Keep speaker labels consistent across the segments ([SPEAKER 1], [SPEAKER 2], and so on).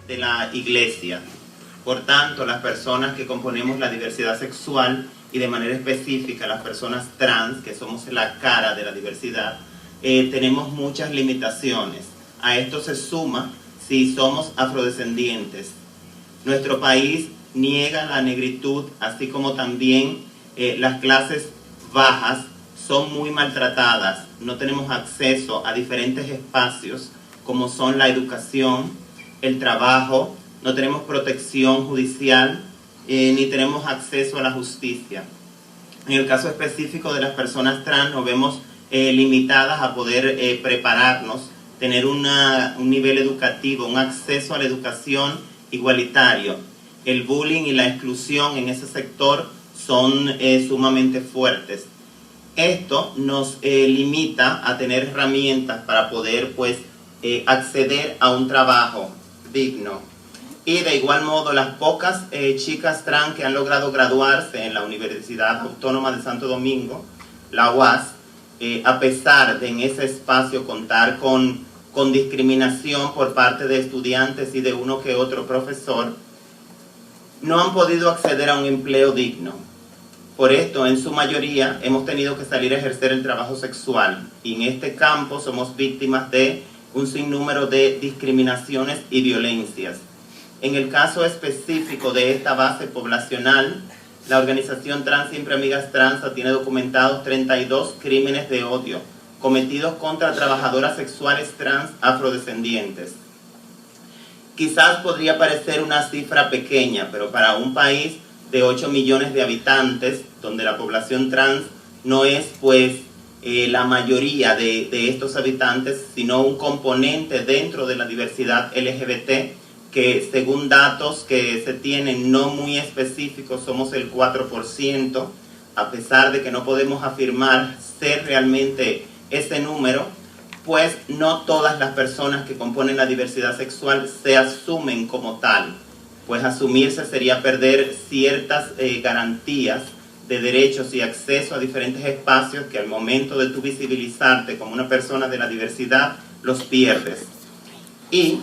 [SPEAKER 1] de la Iglesia. Por tanto, las personas que componemos la diversidad sexual y de manera específica las personas trans, que somos la cara de la diversidad, tenemos muchas limitaciones. A esto se suma si somos afrodescendientes. Nuestro país niega la negritud, así como también las clases bajas son muy maltratadas. No tenemos acceso a diferentes espacios como son la educación, el trabajo, no tenemos protección judicial, ni tenemos acceso a la justicia. En el caso específico de las personas trans nos vemos limitadas a poder prepararnos, tener un nivel educativo, un acceso a la educación igualitario. El bullying y la exclusión en ese sector son sumamente fuertes. Esto nos limita a tener herramientas para poder acceder a un trabajo digno. Y de igual modo, las pocas chicas trans que han logrado graduarse en la Universidad Autónoma de Santo Domingo, la UAS, a pesar de en ese espacio contar con discriminación por parte de estudiantes y de uno que otro profesor, no han podido acceder a un empleo digno. Por esto, en su mayoría, hemos tenido que salir a ejercer el trabajo sexual. Y en este campo somos víctimas de un sinnúmero de discriminaciones y violencias. En el caso específico de esta base poblacional, la organización Trans Siempre Amigas Trans tiene documentados 32 crímenes de odio cometidos contra trabajadoras sexuales trans afrodescendientes. Quizás podría parecer una cifra pequeña, pero para un país de 8 millones de habitantes, donde la población trans no es la mayoría de estos habitantes, sino un componente dentro de la diversidad LGBT, que según datos que se tienen no muy específicos somos el 4%, a pesar de que no podemos afirmar ser realmente ese número, pues no todas las personas que componen la diversidad sexual se asumen como tal, pues asumirse sería perder ciertas garantías de derechos y acceso a diferentes espacios que al momento de tú visibilizarte como una persona de la diversidad, los pierdes. Y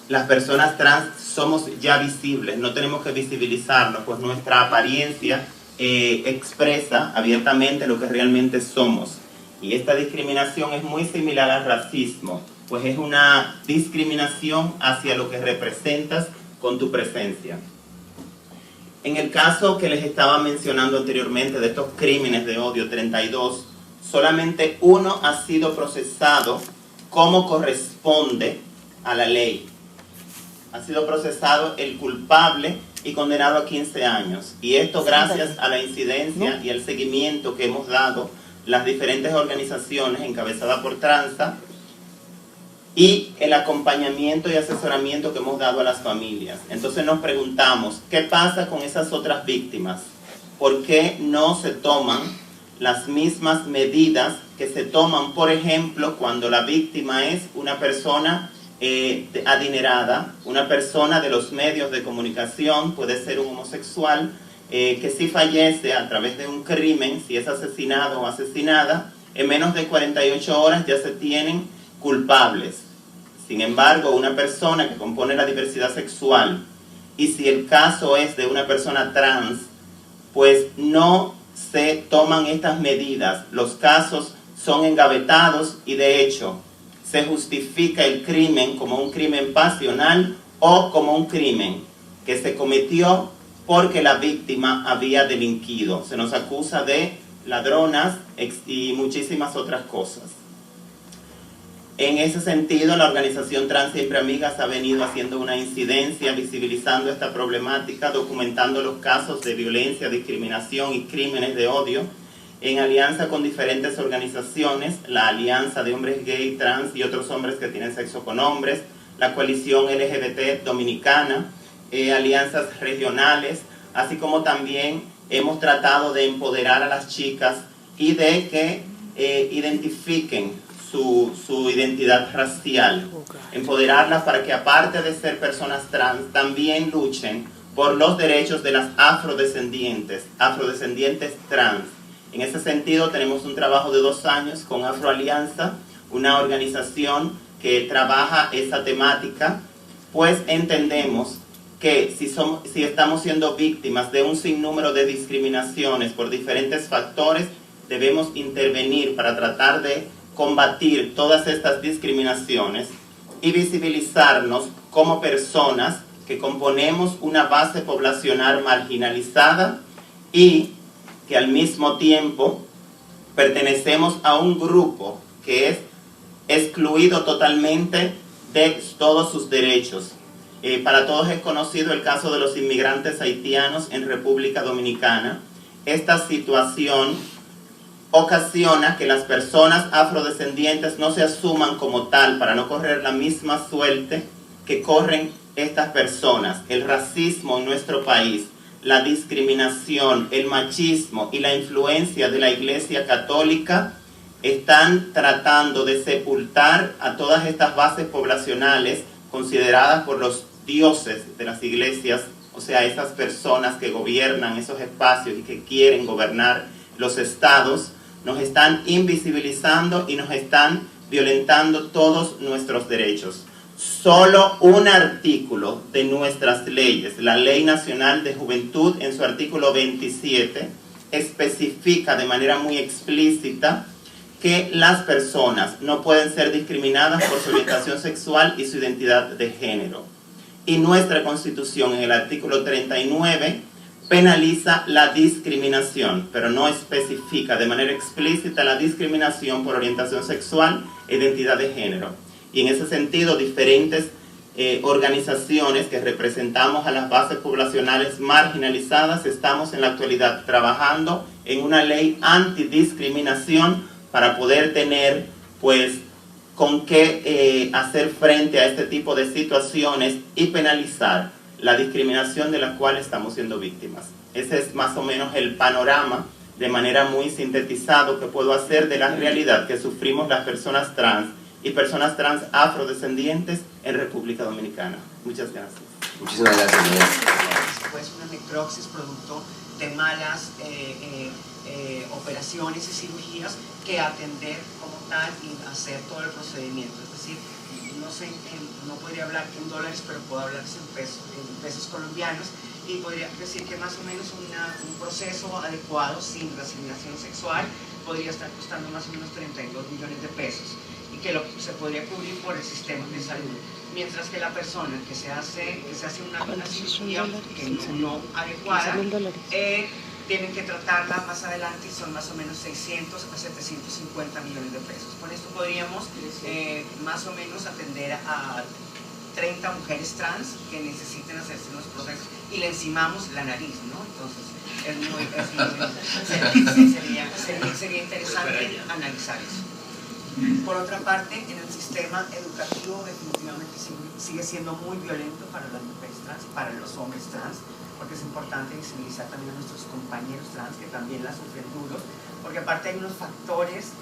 [SPEAKER 1] las personas trans somos ya visibles, no tenemos que visibilizarnos, pues nuestra apariencia expresa abiertamente lo que realmente somos. Y esta discriminación es muy similar al racismo, pues es una discriminación hacia lo que representas con tu presencia. En el caso que les estaba mencionando anteriormente de estos crímenes de odio, 32, solamente uno ha sido procesado como corresponde a la ley. Ha sido procesado el culpable y condenado a 15 años. Y esto gracias a la incidencia y el seguimiento que hemos dado las diferentes organizaciones encabezadas por Transa y el acompañamiento y asesoramiento que hemos dado a las familias. Entonces nos preguntamos, ¿qué pasa con esas otras víctimas? ¿Por qué no se toman las mismas medidas que se toman, por ejemplo, cuando la víctima es una persona adinerada, una persona de los medios de comunicación, puede ser un homosexual, que si fallece a través de un crimen, si es asesinado o asesinada, en menos de 48 horas ya se tienen culpables. Sin embargo, una persona que compone la diversidad sexual, y si el caso es de una persona trans, pues no se toman estas medidas. Los casos son engavetados y de hecho se justifica el crimen como un crimen pasional o como un crimen que se cometió porque la víctima había delinquido. Se nos acusa de ladronas y muchísimas otras cosas. En ese sentido, la organización Trans Siempre Amigas ha venido haciendo una incidencia, visibilizando esta problemática, documentando los casos de violencia, discriminación y crímenes de odio, en alianza con diferentes organizaciones, la Alianza de Hombres Gay, Trans y otros hombres que tienen sexo con hombres, la Coalición LGBT Dominicana, alianzas regionales, así como también hemos tratado de empoderar a las chicas y de que identifiquen su identidad racial, empoderarlas para que aparte de ser personas trans, también luchen por los derechos de las afrodescendientes trans. En ese sentido tenemos un trabajo de 2 años con Afroalianza, una organización que trabaja esa temática pues entendemos que si estamos siendo víctimas de un sinnúmero de discriminaciones por diferentes factores, debemos intervenir para tratar de combatir todas estas discriminaciones y visibilizarnos como personas que componemos una base poblacional marginalizada y que al mismo tiempo pertenecemos a un grupo que es excluido totalmente de todos sus derechos. Para todos es conocido el caso de los inmigrantes haitianos en República Dominicana. Esta situación ocasiona que las personas afrodescendientes no se asuman como tal para no correr la misma suerte que corren estas personas. El racismo en nuestro país, la discriminación, el machismo y la influencia de la Iglesia Católica están tratando de sepultar a todas estas bases poblacionales consideradas por los dioses de las iglesias, o sea, esas personas que gobiernan esos espacios y que quieren gobernar los estados. Nos están invisibilizando y nos están violentando todos nuestros derechos. Solo un artículo de nuestras leyes, la Ley Nacional de Juventud, en su artículo 27, especifica de manera muy explícita que las personas no pueden ser discriminadas por su orientación sexual y su identidad de género. Y nuestra Constitución, en el artículo 39, penaliza la discriminación, pero no especifica de manera explícita la discriminación por orientación sexual e identidad de género. Y en ese sentido, diferentes organizaciones que representamos a las bases poblacionales marginalizadas estamos en la actualidad trabajando en una ley antidiscriminación para poder tener, pues, con qué hacer frente a este tipo de situaciones y penalizar la discriminación de la cual estamos siendo víctimas. Ese es más o menos el panorama, de manera muy sintetizado, que puedo hacer de la realidad que sufrimos las personas trans y personas trans afrodescendientes en República Dominicana. Muchas gracias.
[SPEAKER 2] Muchísimas gracias.
[SPEAKER 3] Pues una necropsis producto de malas operaciones y cirugías que atender como tal y hacer todo el procedimiento. Es decir, no podría hablar en dólares, pero puedo hablar en pesos colombianos, y podría decir que más o menos un proceso adecuado sin discriminación sexual podría estar costando más o menos 32 millones de pesos, y que se podría cubrir por el sistema de salud, mientras que la persona que se hace una cirugía que no adecuada, tienen que tratarla más adelante y son más o menos 600 a 750 millones de pesos. Con esto podríamos más o menos atender a 30 mujeres trans que necesiten hacerse unos procesos y le encimamos la nariz, ¿no? Entonces sería interesante analizar eso. Por otra parte, en el sistema educativo definitivamente sigue siendo muy violento para las mujeres trans, para los hombres trans, porque es importante visibilizar también a nuestros compañeros trans que también la sufren duro, porque aparte hay unos factores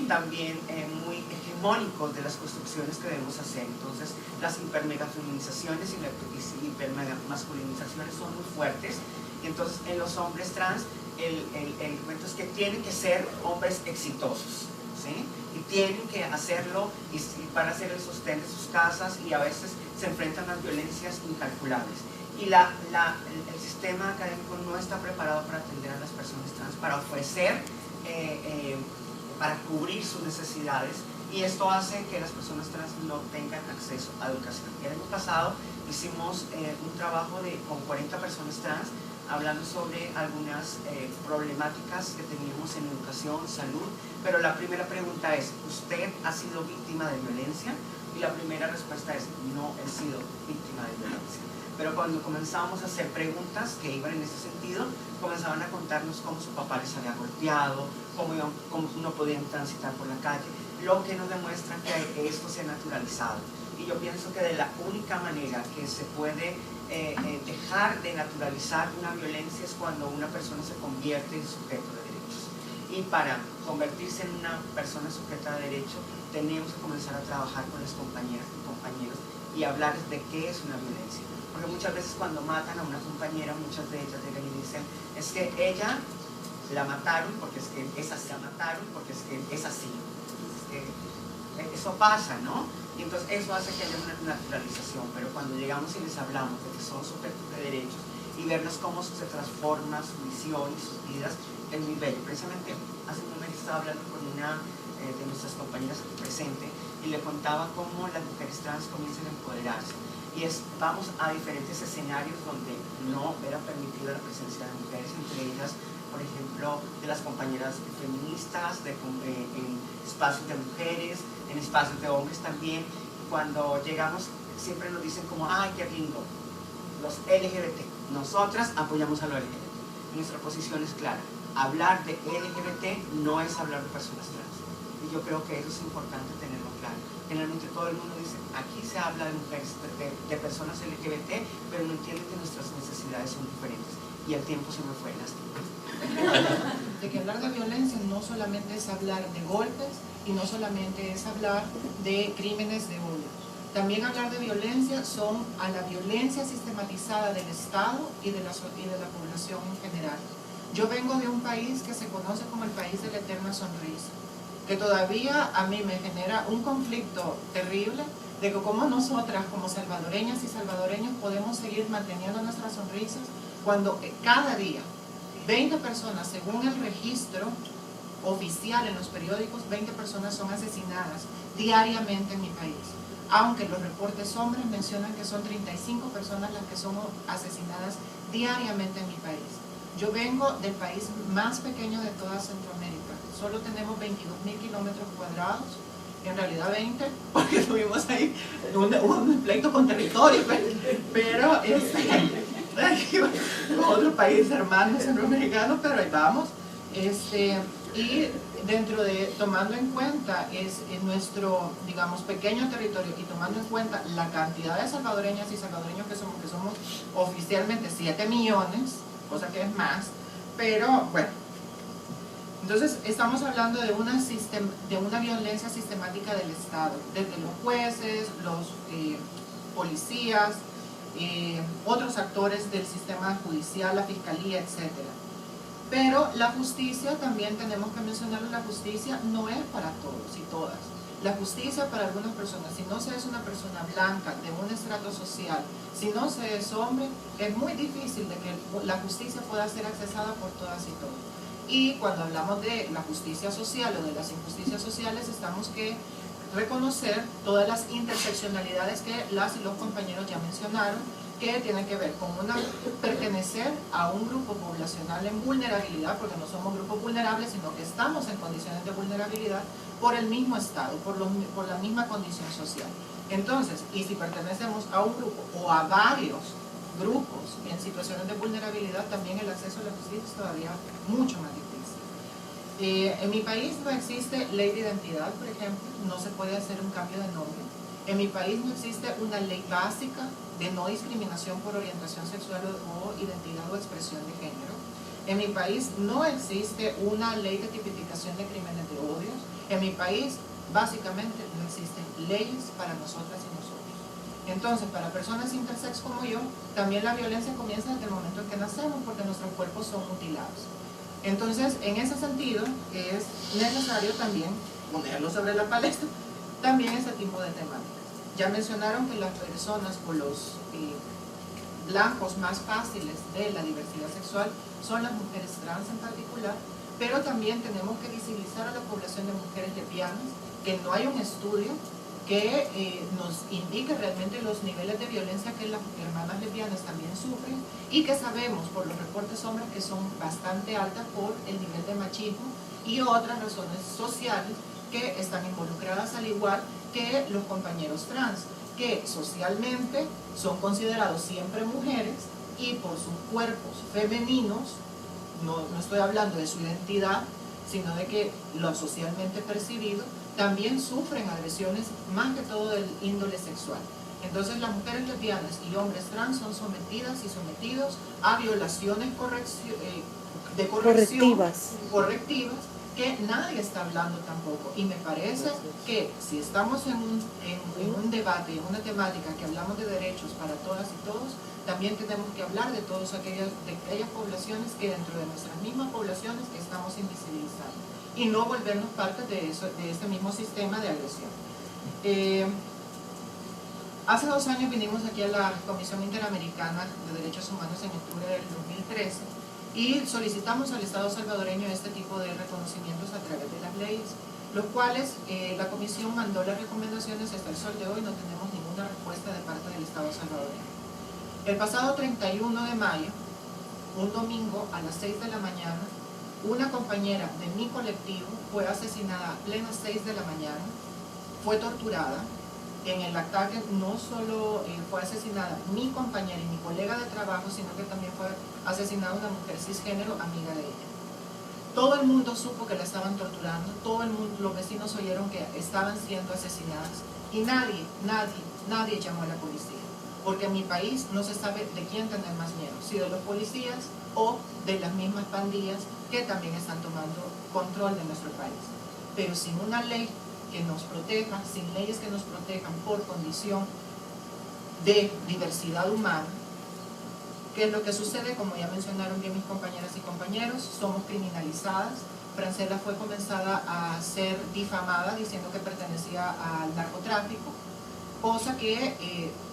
[SPEAKER 3] también muy hegemónicos de las construcciones que debemos hacer. Entonces las hipermegafeminizaciones y hipermasculinizaciones son muy fuertes, y entonces en los hombres trans el cuento es que tienen que ser hombres exitosos, ¿sí? Y tienen que hacerlo y para hacer el sostén de sus casas, y a veces se enfrentan a violencias incalculables. Y el sistema académico no está preparado para atender a las personas trans, para ofrecer, para cubrir sus necesidades, y esto hace que las personas trans no tengan acceso a educación. El año pasado hicimos un trabajo con 40 personas trans, hablando sobre algunas problemáticas que teníamos en educación, salud, pero la primera pregunta es: ¿usted ha sido víctima de violencia? Y la primera respuesta es: no he sido víctima de violencia. Pero cuando comenzamos a hacer preguntas que iban en ese sentido, comenzaban a contarnos cómo su papá les había golpeado, cómo no podían transitar por la calle, lo que nos demuestra que esto se ha naturalizado. Y yo pienso que de la única manera que se puede dejar de naturalizar una violencia es cuando una persona se convierte en sujeto de derechos. Y para convertirse en una persona sujeta de derecho, tenemos que comenzar a trabajar con las compañeras y compañeros y hablar de qué es una violencia. Porque muchas veces cuando matan a una compañera, muchas de ellas llegan y dicen: es que ella la mataron porque es que esas se mataron, porque es que es así. Es que eso pasa, ¿no? Y entonces eso hace que haya una naturalización, pero cuando llegamos y les hablamos de que son sujetos de derechos y verlos cómo se transforma su visión y sus vidas, es muy bello. Precisamente hace un momento estaba hablando con una de nuestras compañeras aquí presente y le contaba cómo las mujeres trans comienzan a empoderarse. Y vamos a diferentes escenarios donde no era permitida la presencia de mujeres, entre ellas, por ejemplo, de las compañeras feministas, en espacios de mujeres, en espacios de hombres también. Cuando llegamos siempre nos dicen como, ay, qué lindo, los LGBT. Nosotras apoyamos a los LGBT. Nuestra posición es clara. Hablar de LGBT no es hablar de personas trans. Y yo creo que eso es importante tenerlo claro. Generalmente todo el mundo dice, aquí se habla de mujeres, de personas LGBT, pero no entienden que nuestras necesidades son diferentes. Y el tiempo se me fue, lástima.
[SPEAKER 2] De que hablar de violencia no solamente es hablar de golpes y no solamente es hablar de crímenes de odio. También hablar de violencia son a la violencia sistematizada del Estado y de la población en general. Yo vengo de un país que se conoce como el país de la eterna sonrisa, que todavía a mí me genera un conflicto terrible de que como nosotras, como salvadoreñas y salvadoreños, podemos seguir manteniendo nuestras sonrisas cuando cada día 20 personas, según el registro oficial en los periódicos, 20 personas son asesinadas diariamente en mi país. Aunque los reportes hombres mencionan que son 35 personas las que son asesinadas diariamente en mi país. Yo vengo del país más pequeño de toda Centroamérica. Solo tenemos 22.000 kilómetros cuadrados, en realidad 20, porque tuvimos ahí un pleito con territorio, pero otro país hermano centroamericano, pero ahí vamos. Y dentro de, tomando en cuenta nuestro, digamos, pequeño territorio y tomando en cuenta la cantidad de salvadoreñas y salvadoreños que somos oficialmente 7 millones, cosa que es más, pero bueno. Entonces estamos hablando de una violencia sistemática del Estado, desde los jueces, los policías, otros actores del sistema judicial, la fiscalía, etc. Pero la justicia, también tenemos que mencionarlo, la justicia no es para todos y todas. La justicia para algunas personas, si no se es una persona blanca, de un estrato social, si no se es hombre, es muy difícil de que la justicia pueda ser accesada por todas y todos. Y cuando hablamos de la justicia social o de las injusticias sociales, estamos que reconocer todas las interseccionalidades que las y los compañeros ya mencionaron, que tienen que ver con pertenecer a un grupo poblacional en vulnerabilidad, porque no somos grupos vulnerables, sino que estamos en condiciones de vulnerabilidad por el mismo estado, por la misma condición social. Entonces, y si pertenecemos a un grupo o a varios grupos en situaciones de vulnerabilidad, también el acceso a la justicia es todavía mucho más difícil. En mi país no existe ley de identidad, por ejemplo, no se puede hacer un cambio de nombre. En mi país no existe una ley básica de no discriminación por orientación sexual o identidad o expresión de género. En mi país no existe una ley de tipificación de crímenes de odio. En mi país, básicamente, no existen leyes para nosotras y nosotros. Entonces, para personas intersex como yo, también la violencia comienza desde el momento en que nacemos, porque nuestros cuerpos son mutilados. Entonces, en ese sentido, es necesario también ponerlo sobre la palestra, también ese tipo de temáticas. Ya mencionaron que las personas o los blancos más fáciles de la diversidad sexual son las mujeres trans en particular, pero también tenemos que visibilizar a la población de mujeres lesbianas, que no hay un estudio que nos indique realmente los niveles de violencia que las hermanas lesbianas también sufren y que sabemos por los reportes hombres que son bastante altas por el nivel de machismo y otras razones sociales que están involucradas, al igual que los compañeros trans, que socialmente son considerados siempre mujeres y por sus cuerpos femeninos, no estoy hablando de su identidad, sino de que lo socialmente percibido, también sufren agresiones más que todo del índole sexual. Entonces las mujeres lesbianas y hombres trans son sometidas y sometidos a violaciones correctivas que nadie está hablando tampoco. Y me parece que si estamos en un debate, en una temática que hablamos de derechos para todas y todos, también tenemos que hablar de todas aquellas poblaciones que dentro de nuestras mismas poblaciones que estamos invisibilizando. y no volvernos parte de este mismo sistema de agresión. Hace 2 años vinimos aquí a la Comisión Interamericana de Derechos Humanos en octubre del 2013 y solicitamos al Estado salvadoreño este tipo de reconocimientos a través de las leyes, los cuales la Comisión mandó las recomendaciones. Hasta el sol de hoy no tenemos ninguna respuesta de parte del Estado salvadoreño. El pasado 31 de mayo, un domingo a las 6 de la mañana, una compañera de mi colectivo fue asesinada a plenas 6 de la mañana, fue torturada. En el ataque no solo fue asesinada mi compañera y mi colega de trabajo, sino que también fue asesinada una mujer cisgénero amiga de ella. Todo el mundo supo que la estaban torturando, todo el mundo, los vecinos oyeron que estaban siendo asesinadas y nadie llamó a la policía. Porque en mi país no se sabe de quién tener más miedo, si de los policías o de las mismas pandillas que también están tomando control de nuestro país. Pero sin una ley que nos proteja, sin leyes que nos protejan por condición de diversidad humana, ¿qué es lo que sucede? Como ya mencionaron bien mis compañeras y compañeros, somos criminalizadas. Francela fue comenzada a ser difamada diciendo que pertenecía al narcotráfico, cosa que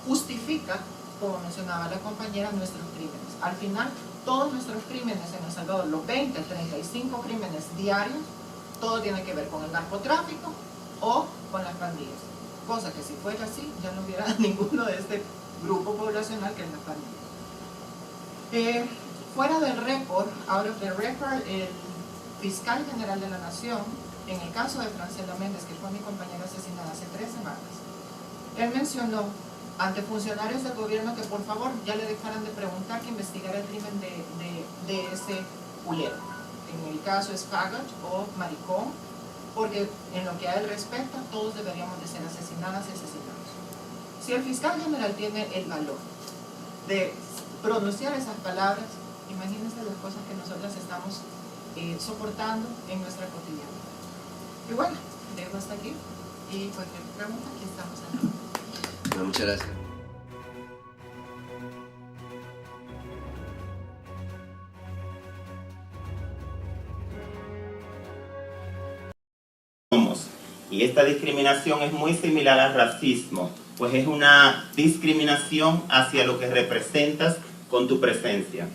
[SPEAKER 2] justifica, como mencionaba la compañera, nuestros crímenes. Al final, todos nuestros crímenes en El Salvador, los 20, 35 crímenes diarios, todo tiene que ver con el narcotráfico o con las pandillas. Cosa que si fuera así, ya no hubiera ninguno de este grupo poblacional que es las pandillas. Fuera del récord, out of the record, el fiscal general de la Nación, en el caso de Francela Méndez, que fue mi compañera asesinada hace 3 semanas, él mencionó ante funcionarios del gobierno que por favor ya le dejaran de preguntar, que investigara el crimen de ese culero. En el caso es faggot o maricón, porque en lo que a él respecta, todos deberíamos de ser asesinadas y asesinados. Si el fiscal general tiene el valor de pronunciar esas palabras, imagínense las cosas que nosotras estamos soportando en nuestra cotidianidad. Y bueno, dejo hasta aquí y cualquier pregunta, aquí estamos.
[SPEAKER 4] Bueno, muchas gracias.
[SPEAKER 1] Y esta discriminación es muy similar al racismo, pues es una discriminación hacia lo que representas con tu presencia.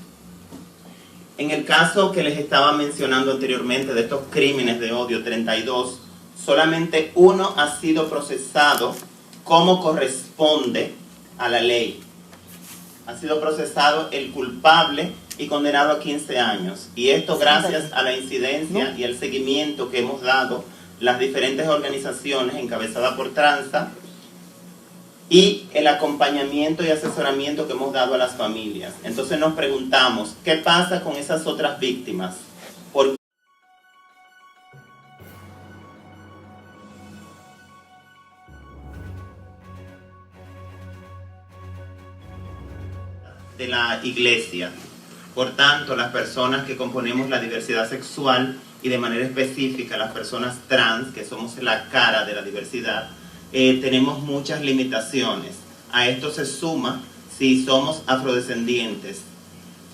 [SPEAKER 1] En el caso que les estaba mencionando anteriormente de estos crímenes de odio, 32, solamente uno ha sido procesado como corresponde a la ley. Ha sido procesado el culpable y condenado a 15 años. Y esto gracias a la incidencia y el seguimiento que hemos dado las diferentes organizaciones encabezadas por Transa y el acompañamiento y asesoramiento que hemos dado a las familias. Entonces nos preguntamos, ¿qué pasa con esas otras víctimas? ¿Por de la iglesia? Por tanto, las personas que componemos la diversidad sexual y de manera específica las personas trans, que somos la cara de la diversidad, tenemos muchas limitaciones. A esto se suma si somos afrodescendientes.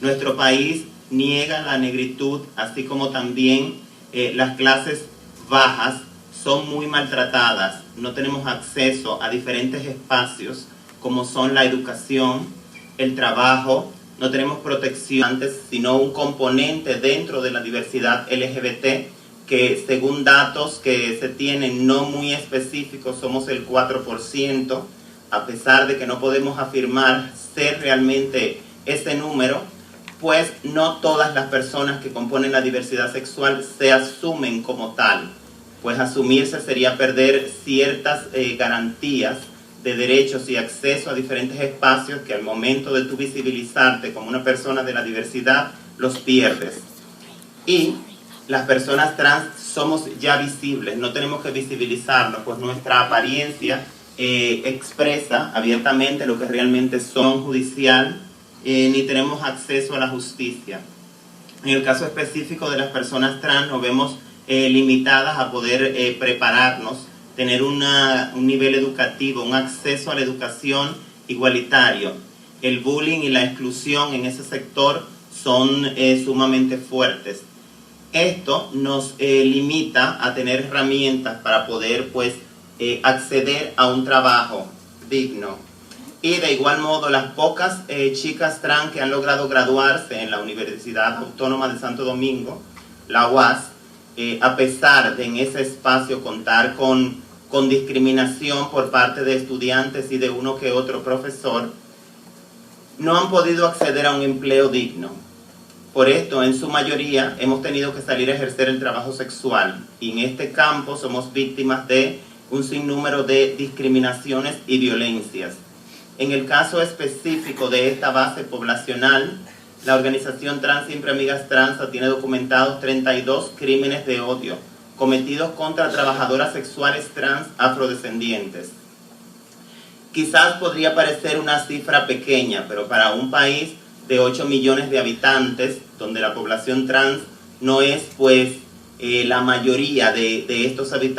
[SPEAKER 1] Nuestro país niega la negritud, así como también las clases bajas son muy maltratadas. No tenemos acceso a diferentes espacios como son la educación, el trabajo. No tenemos protección, sino un componente dentro de la diversidad LGBT, que según datos que se tienen no muy específicos somos el 4%, a pesar de que no podemos afirmar ser realmente ese número, pues no todas las personas que componen la diversidad sexual se asumen como tal, pues asumirse sería perder ciertas garantías de derechos y acceso a diferentes espacios que al momento de tu visibilizarte como una persona de la diversidad, los pierdes. Y las personas trans somos ya visibles, no tenemos que visibilizarnos, pues nuestra apariencia expresa abiertamente lo que realmente son judicial, ni tenemos acceso a la justicia. En el caso específico de las personas trans nos vemos limitadas a poder prepararnos, tener un nivel educativo, un acceso a la educación igualitario. El bullying y la exclusión en ese sector son sumamente fuertes. Esto nos limita a tener herramientas para poder pues acceder a un trabajo digno. Y de igual modo, las pocas chicas trans que han logrado graduarse en la Universidad Autónoma de Santo Domingo, la UAS, a pesar de en ese espacio contar con discriminación por parte de estudiantes y de uno que otro profesor, no han podido acceder a un empleo digno. Por esto, en su mayoría, hemos tenido que salir a ejercer el trabajo sexual, y en este campo somos víctimas de un sinnúmero de discriminaciones y violencias. En el caso específico de esta base poblacional, la organización Trans Siempre Amigas Trans tiene documentados 32 crímenes de odio cometidos contra trabajadoras sexuales trans afrodescendientes. Quizás podría parecer una cifra pequeña, pero para un país de 8 millones de habitantes, donde la población trans no es pues la mayoría de estos habitantes,